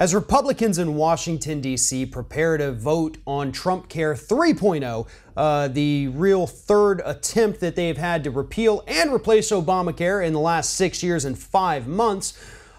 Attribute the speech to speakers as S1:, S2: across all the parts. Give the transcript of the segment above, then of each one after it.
S1: As Republicans in Washington, D.C. prepare to vote on Trump Care 3.0, the real third attempt that they've had to repeal and replace Obamacare in the last 6 years and 5 months,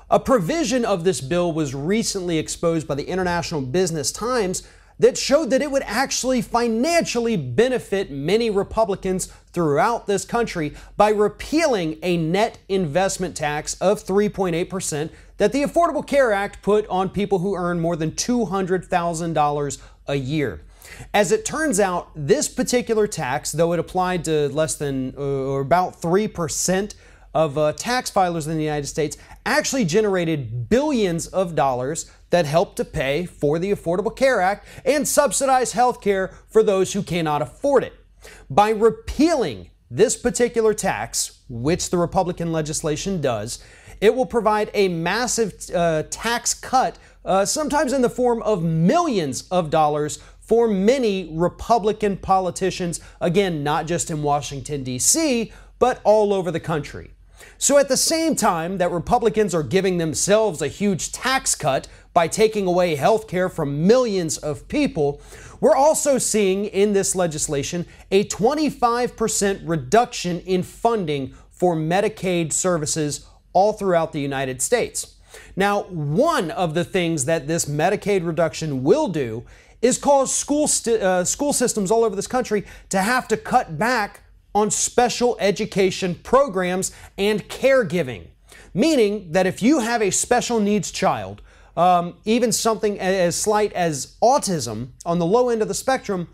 S1: a provision of this bill was recently exposed by the International Business Times that showed that it would actually financially benefit many Republicans throughout this country by repealing a net investment tax of 3.8% that the Affordable Care Act put on people who earn more than $200,000 a year. As it turns out, this particular tax, though it applied to less than or about 3% of tax filers in the United States, actually generated billions of dollars that helped to pay for the Affordable Care Act and subsidize health care for those who cannot afford it. By repealing this particular tax, which the Republican legislation does, it will provide a massive tax cut, sometimes in the form of millions of dollars for many Republican politicians, again, not just in Washington, D.C., but all over the country. So at the same time that Republicans are giving themselves a huge tax cut by taking away health care from millions of people, we're also seeing in this legislation a 25% reduction in funding for Medicaid services all throughout the United States. Now, one of the things that this Medicaid reduction will do is cause school systems all over this country to have to cut back on special education programs and caregiving. Meaning that if you have a special needs child, even something as slight as autism on the low end of the spectrum,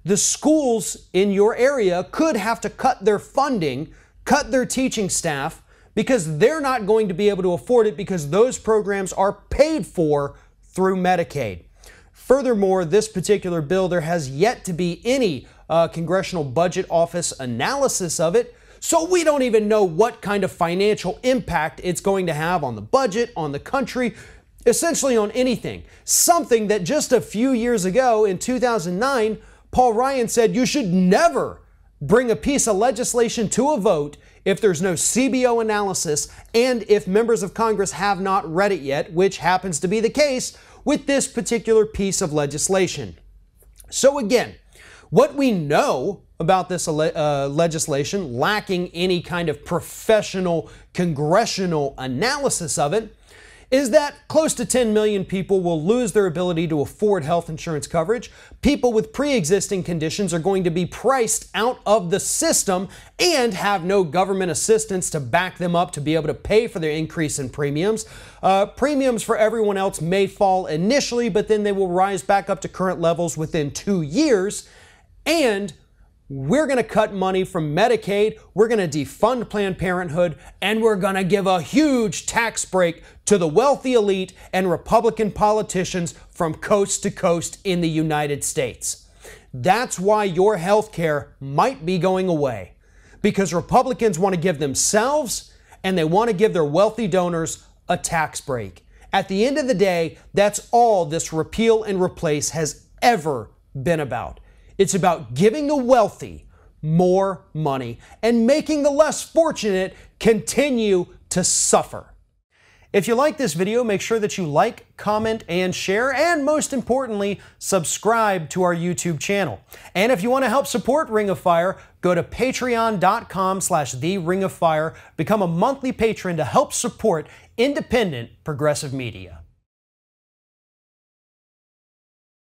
S1: the schools in your area could have to cut their funding, cut their teaching staff, because they're not going to be able to afford it because those programs are paid for through Medicaid. Furthermore, this particular bill, there has yet to be any Congressional Budget Office analysis of it, so we don't even know what kind of financial impact it's going to have on the budget, on the country, essentially on anything. Something that just a few years ago, in 2009, Paul Ryan said you should never bring a piece of legislation to a vote if there's no CBO analysis and if members of Congress have not read it yet, which happens to be the case with this particular piece of legislation. So again, what we know about this legislation, lacking any kind of professional congressional analysis of it, is that close to 10 million people will lose their ability to afford health insurance coverage. People with pre-existing conditions are going to be priced out of the system and have no government assistance to back them up to be able to pay for their increase in premiums. Premiums for everyone else may fall initially, but then they will rise back up to current levels within 2 years. And we're going to cut money from Medicaid, we're going to defund Planned Parenthood, and we're going to give a huge tax break to the wealthy elite and Republican politicians from coast to coast in the United States. That's why your health care might be going away, because Republicans want to give themselves and they want to give their wealthy donors a tax break. At the end of the day, that's all this repeal and replace has ever been about. It's about giving the wealthy more money and making the less fortunate continue to suffer. If you like this video, make sure that you like, comment, and share, and most importantly, subscribe to our YouTube channel. And if you want to help support Ring of Fire, go to patreon.com/TheRingOfFire, become a monthly patron to help support independent progressive media.